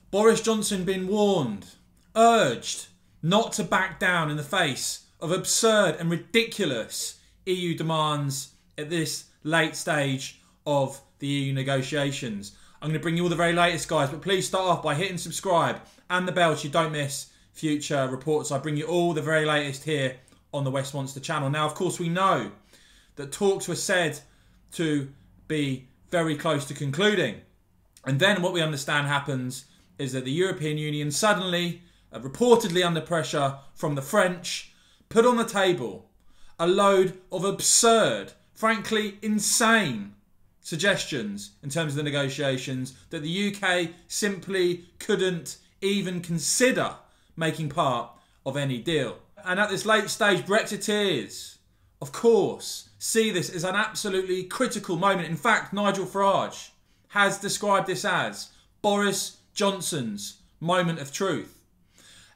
Boris Johnson been warned, urged not to back down in the face of absurd and ridiculous EU demands at this late stage of the EU negotiations. I'm going to bring you all the very latest, guys, but please start off by hitting subscribe and the bell so you don't miss future reports. I bring you all the very latest here on the Westminster channel. Now, of course, we know that talks were said to be very close to concluding. And then what we understand happens is that the European Union suddenly, reportedly under pressure from the French, put on the table a load of absurd, frankly insane suggestions in terms of the negotiations that the UK simply couldn't even consider making part of any deal. And at this late stage, Brexiteers, of course, see this as an absolutely critical moment. In fact, Nigel Farage has described this as Boris Johnson's moment of truth.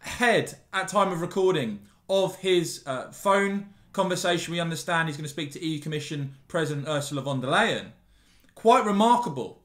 Ahead, at time of recording, of his phone conversation, we understand he's going to speak to EU Commission President Ursula von der Leyen. Quite remarkable,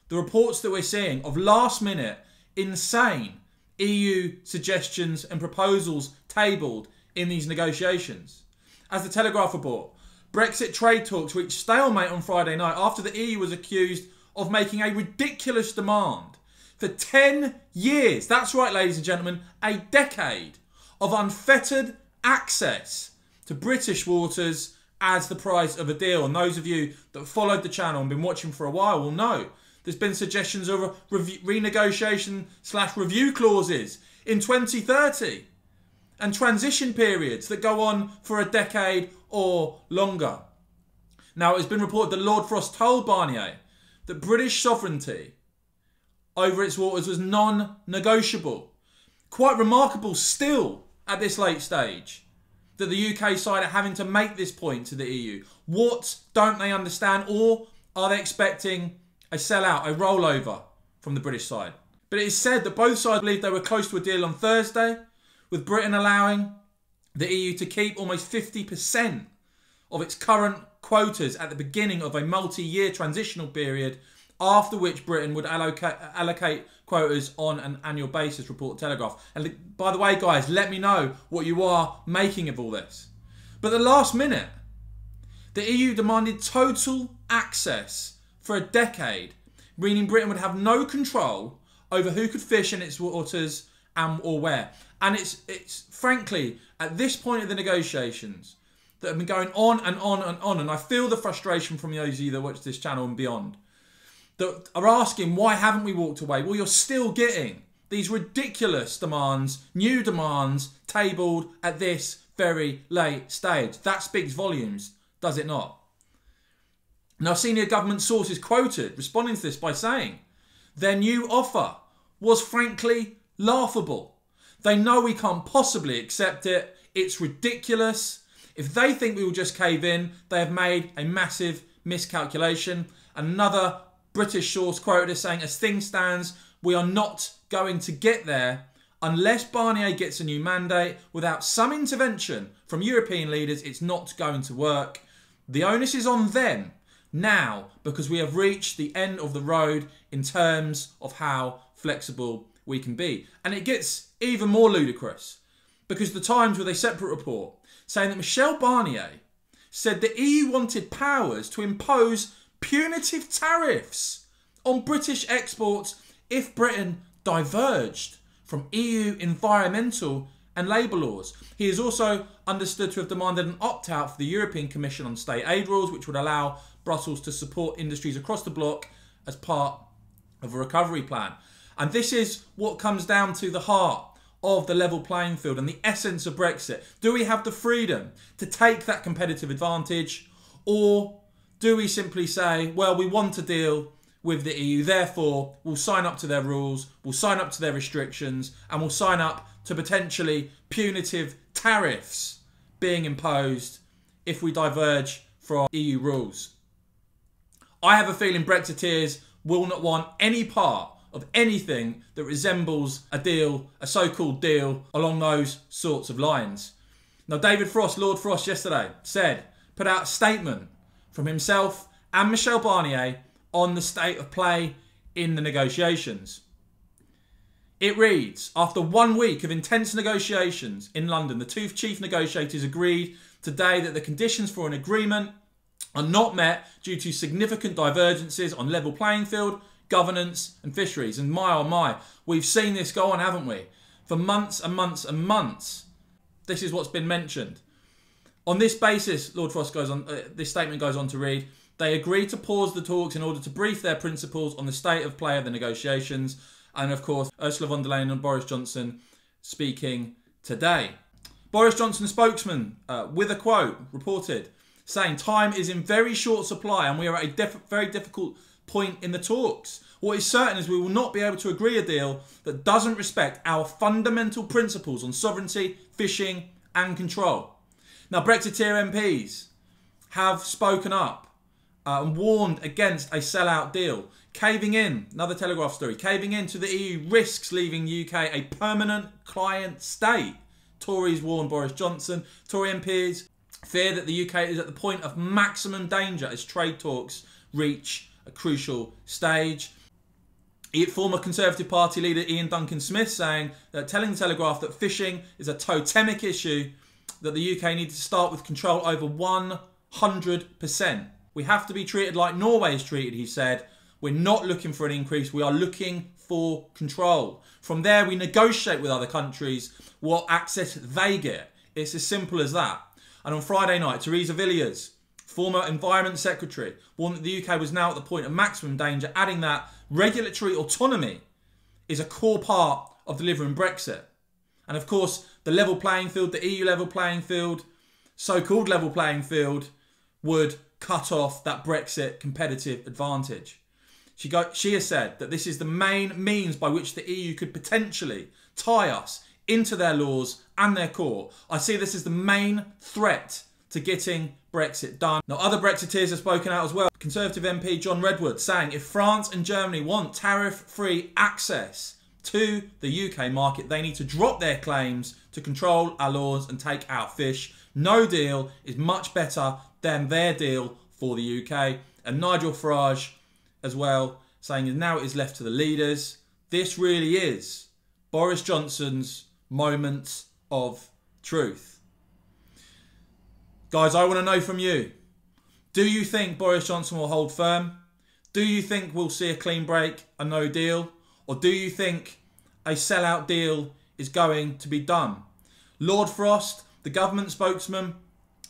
the reports that we're seeing of last-minute, insane EU suggestions and proposals tabled in these negotiations. As the Telegraph report, Brexit trade talks reached stalemate on Friday night after the EU was accused of making a ridiculous demand for 10 years. That's right, ladies and gentlemen, a decade of unfettered access to British waters as the price of a deal. And those of you that followed the channel and been watching for a while will know there's been suggestions of renegotiation/review clauses in 2030 and transition periods that go on for a decade or longer. Now, it's been reported that Lord Frost told Barnier that British sovereignty over its waters was non-negotiable. Quite remarkable still at this late stage that the UK side are having to make this point to the EU. What don't they understand, or are they expecting a sellout, a rollover from the British side? But it is said that both sides believed they were close to a deal on Thursday, with Britain allowing the EU to keep almost 50% of its current quotas at the beginning of a multi-year transitional period, after which Britain would allocate quotas on an annual basis, report Telegraph. And by the way, guys, let me know what you are making of all this. But at the last minute, the EU demanded total access for a decade, meaning Britain would have no control over who could fish in its waters and or where. And it's frankly, at this point of the negotiations, that have been going on and on and on, and I feel the frustration from those of you that watch this channel and beyond, that are asking, why haven't we walked away? Well, you're still getting these ridiculous demands, new demands, tabled at this very late stage. That speaks volumes, does it not? Now, senior government sources quoted responding to this by saying their new offer was frankly laughable. They know we can't possibly accept it. It's ridiculous. If they think we will just cave in, they have made a massive miscalculation. Another British source quoted as saying, as things stands, we are not going to get there unless Barnier gets a new mandate. Without some intervention from European leaders, it's not going to work. The onus is on them now because we have reached the end of the road in terms of how flexible we can be. And it gets even more ludicrous because the Times, with a separate report, saying that Michel Barnier said the EU wanted powers to impose punitive tariffs on British exports if Britain diverged from EU environmental and labour laws. He is also understood to have demanded an opt-out for the European Commission on state aid rules, which would allow Brussels to support industries across the bloc as part of a recovery plan. And this is what comes down to the heart of the level playing field and the essence of Brexit. Do we have the freedom to take that competitive advantage, or do we simply say, well, we want to deal with the EU, therefore we'll sign up to their rules, we'll sign up to their restrictions, and we'll sign up to potentially punitive tariffs being imposed if we diverge from EU rules? I have a feeling Brexiteers will not want any part of anything that resembles a deal, a so-called deal, along those sorts of lines. Now, David Frost, Lord Frost, yesterday put out a statement from himself and Michel Barnier on the state of play in the negotiations. It reads, after 1 week of intense negotiations in London, the two chief negotiators agreed today that the conditions for an agreement are not met due to significant divergences on level playing field, governance and fisheries. And my oh my, we've seen this go on, haven't we? For months and months and months. This is what's been mentioned. On this basis, Lord Frost goes on, this statement goes on to read, they agreed to pause the talks in order to brief their principals on the state of play of the negotiations. And of course, Ursula von der Leyen and Boris Johnson speaking today. Boris Johnson's spokesman, with a quote, reported, saying, time is in very short supply and we are at a very difficult point in the talks. What is certain is we will not be able to agree a deal that doesn't respect our fundamental principles on sovereignty, fishing and control. Now, Brexiteer MPs have spoken up and warned against a sellout deal. Caving in, another Telegraph story, caving in to the EU risks leaving UK a permanent client state. Tories warn Boris Johnson. Tory MPs fear that the UK is at the point of maximum danger as trade talks reach a crucial stage. Former Conservative Party leader Ian Duncan Smith saying that telling the Telegraph that fishing is a totemic issue, that the UK needs to start with control over 100%. We have to be treated like Norway is treated, he said. We're not looking for an increase, we are looking for control. From there, we negotiate with other countries what access they get. It's as simple as that. And on Friday night, Theresa Villiers, former Environment Secretary, warned that the UK was now at the point of maximum danger, adding that regulatory autonomy is a core part of delivering Brexit. And of course, the level playing field, the EU level playing field, so-called level playing field, would cut off that Brexit competitive advantage. She has said that this is the main means by which the EU could potentially tie us into their laws and their core. I see this as the main threat to getting Brexit done. Now, other Brexiteers have spoken out as well. Conservative MP John Redwood saying if France and Germany want tariff-free access to the UK market, they need to drop their claims to control our laws and take our fish. No deal is much better than their deal for the UK. And Nigel Farage as well, saying now it is left to the leaders. This really is Boris Johnson's moment of truth. Guys, I want to know from you. Do you think Boris Johnson will hold firm? Do you think we'll see a clean break, a no deal? Or do you think a sellout deal is going to be done? Lord Frost, the government spokesman,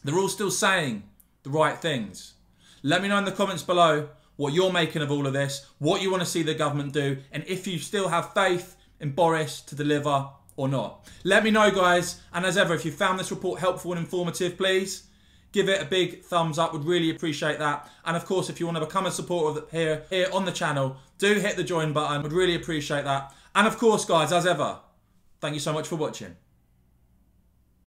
they're all still saying the right things. Let me know in the comments below what you're making of all of this, what you want to see the government do, and if you still have faith in Boris to deliver or not. Let me know, guys, and as ever, if you found this report helpful and informative, please give it a big thumbs up, would really appreciate that. And of course, if you want to become a supporter here on the channel, do hit the join button, would really appreciate that. And of course, guys, as ever, thank you so much for watching.